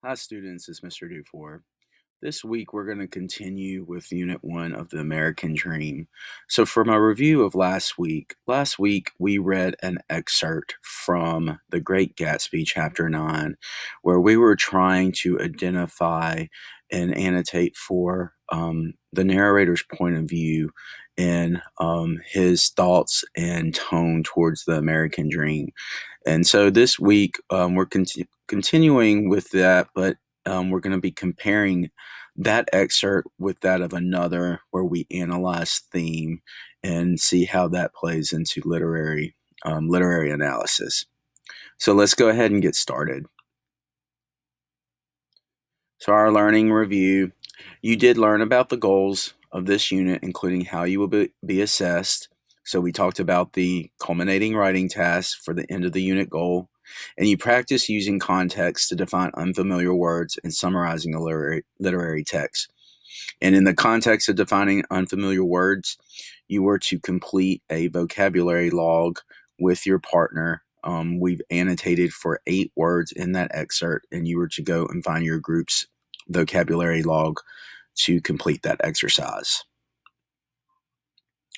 Hi, students. It's Mr. Dufour. This week, we're going to continue with Unit 1 of the American Dream. So, for my review of last week we read an excerpt from The Great Gatsby, Chapter 9, where we were trying to identify and annotate for the narrator's point of view and his thoughts and tone towards the American Dream. And so this week, we're continuing with that, but we're going to be comparing that excerpt with that of another where we analyze theme and see how that plays into literary analysis. So let's go ahead and get started. So our learning review, you did learn about the goals of this unit, including how you will be assessed. So we talked about the culminating writing task for the end of the unit goal, and you practice using context to define unfamiliar words and summarizing a literary text. And in the context of defining unfamiliar words, you were to complete a vocabulary log with your partner. We've annotated for 8 words in that excerpt, and you were to go and find your group's vocabulary log to complete that exercise.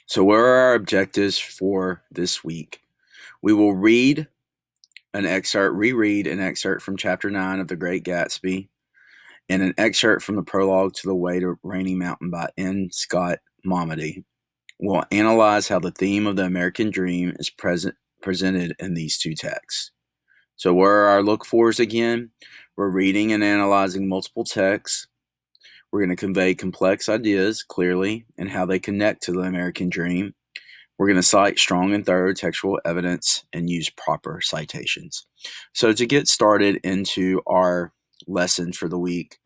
So, what are our objectives for this week? We will reread an excerpt from Chapter 9 of The Great Gatsby, and an excerpt from the prologue to The Way to Rainy Mountain by N. Scott Mommady. We'll analyze how the theme of the American Dream is presented in these two texts. So, where are our look fors again? We're reading and analyzing multiple texts. We're going to convey complex ideas clearly and how they connect to the American Dream. We're going to cite strong and thorough textual evidence and use proper citations. So, to get started into our lesson for the week,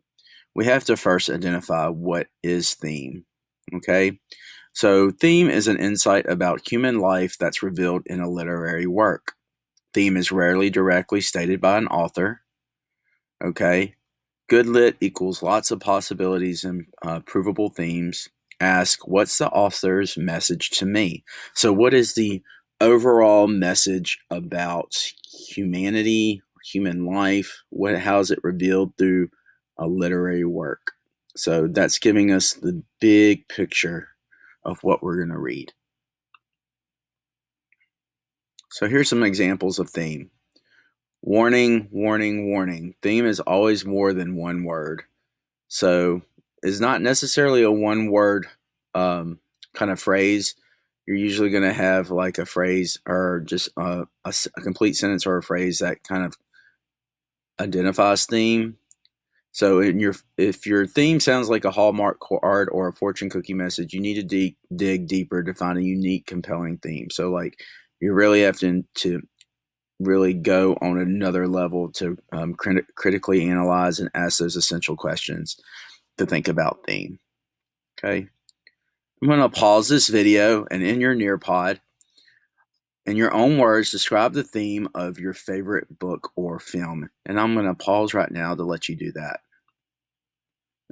we have to first identify what is theme. Okay? So, theme is an insight about human life that's revealed in a literary work. Theme is rarely directly stated by an author. Okay? Good lit equals lots of possibilities and provable themes. Ask, what's the author's message to me? So, what is the overall message about humanity, human life? How is it revealed through a literary work? So, that's giving us the big picture of what we're going to read. So, here's some examples of theme. Warning, warning, warning. Theme is always more than one word. So it's not necessarily a one word kind of phrase. You're usually going to have like a phrase or just a complete sentence or a phrase that kind of identifies theme. So if your theme sounds like a Hallmark card or a fortune cookie message, you need to dig deeper to find a unique, compelling theme. So like you really have to really go on another level to critically analyze and ask those essential questions to think about theme. Okay. I'm going to pause this video and in your Nearpod, in your own words, describe the theme of your favorite book or film. And I'm going to pause right now to let you do that.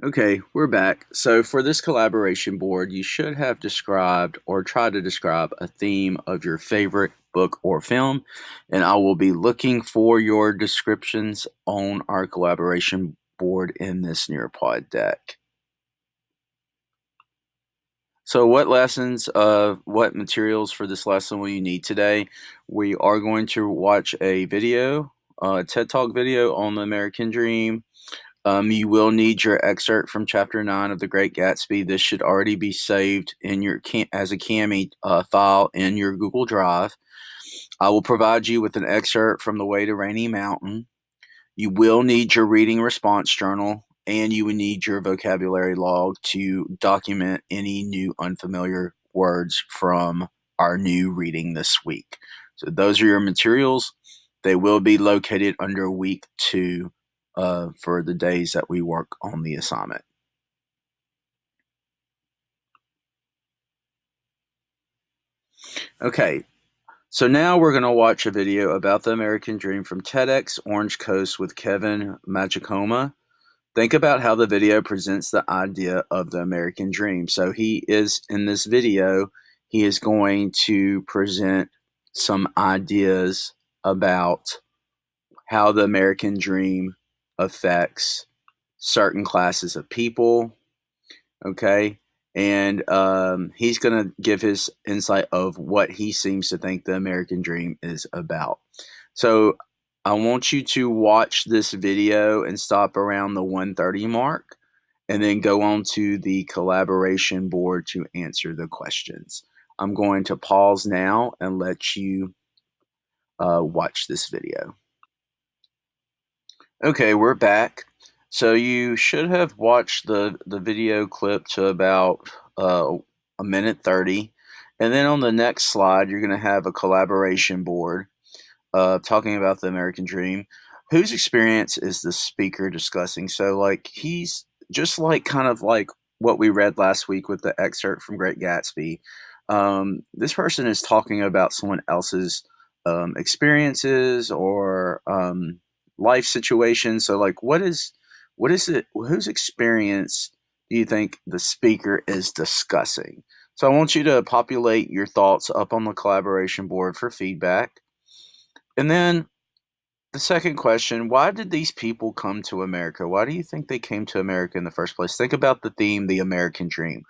Okay, we're back. So for this collaboration board, you should have described or tried to describe a theme of your favorite book or film. And I will be looking for your descriptions on our collaboration board in this Nearpod deck. So what materials for this lesson will you need today? We are going to watch a video, a TED Talk video on the American Dream. You will need your excerpt from Chapter 9 of The Great Gatsby. This should already be saved in your as a Cami file in your Google Drive. I will provide you with an excerpt from The Way to Rainy Mountain. You will need your reading response journal, and you will need your vocabulary log to document any new unfamiliar words from our new reading this week. So those are your materials. They will be located under week 2 for the days that we work on the assignment. Okay, so now we're going to watch a video about the American Dream from TEDx Orange Coast with Kevin Magicoma. Think about how the video presents the idea of the American Dream. So he is in this video, he is going to present some ideas about how the American Dream affects certain classes of people. Okay. And he's going to give his insight of what he seems to think the American dream is about. So I want you to watch this video and stop around the 1:30 mark and then go on to the collaboration board to answer the questions. I'm going to pause now and let you watch this video. Okay, we're back. So you should have watched the video clip to about a minute 30. And then on the next slide, you're going to have a collaboration board talking about the American dream. Whose experience is the speaker discussing? So, like, he's just like kind of like what we read last week with the excerpt from Great Gatsby. This person is talking about someone else's experiences or life situation. So, like, what is it? Whose experience do you think the speaker is discussing? So, I want you to populate your thoughts up on the collaboration board for feedback. And then the second question, why did these people come to America? Why do you think they came to America in the first place? Think about the theme, the American dream.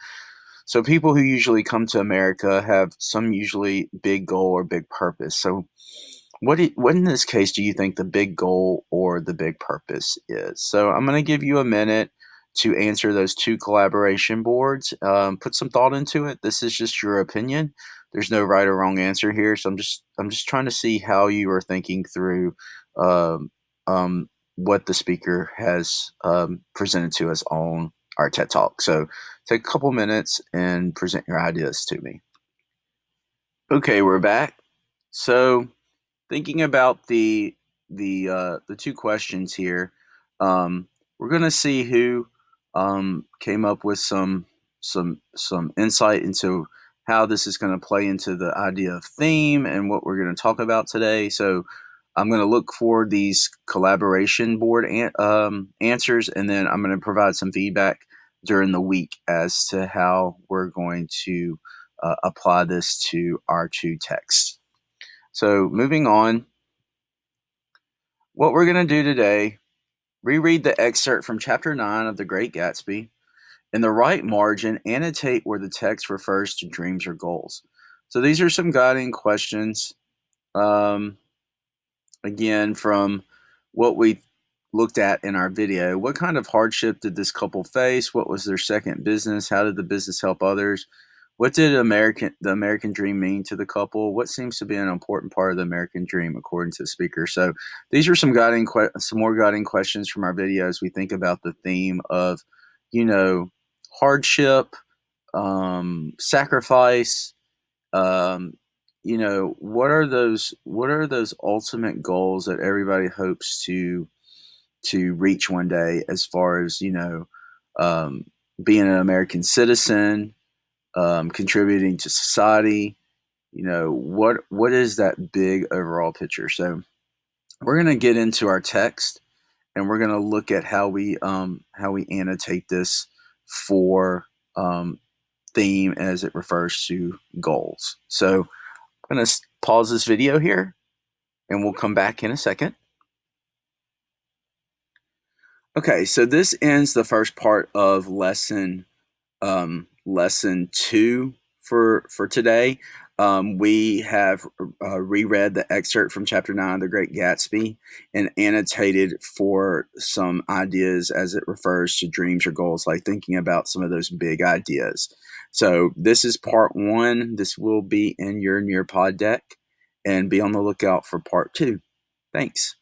So people who usually come to America have some usually big goal or big purpose. So what in this case do you think the big goal or the big purpose is? So I'm going to give you a minute to answer those two collaboration boards. Put some thought into it. This is just your opinion. There's no right or wrong answer here. So I'm just trying to see how you are thinking through um, what the speaker has presented to us on our TED Talk. So take a couple minutes and present your ideas to me. Okay, we're back. So thinking about the two questions here, we're going to see who came up with some insight into how this is going to play into the idea of theme and what we're going to talk about today. So I'm going to look for these collaboration board answers, and then I'm going to provide some feedback during the week as to how we're going to apply this to our two texts. So moving on, what we're going to do today, reread the excerpt from chapter 9 of The Great Gatsby. In the right margin, annotate where the text refers to dreams or goals. So these are some guiding questions, again, from what we looked at in our video. What kind of hardship did this couple face? What was their second business? How did the business help others? What did the American dream mean to the couple? What seems to be an important part of the American dream, according to the speaker? So these are some more guiding questions from our video as we think about the theme of, hardship, sacrifice. What are those ultimate goals that everybody hopes to reach one day, as far as being an American citizen, contributing to society. What is that big overall picture? So we're going to get into our text, and we're going to look at how we annotate this for theme as it refers to goals. So I'm going to pause this video here, and we'll come back in a second. Okay, so this ends the first part of lesson 2 for today. We have reread the excerpt from chapter 9, The Great Gatsby, and annotated for some ideas as it refers to dreams or goals, like thinking about some of those big ideas. So this is part 1. This will be in your Nearpod deck, and be on the lookout for part 2. Thanks.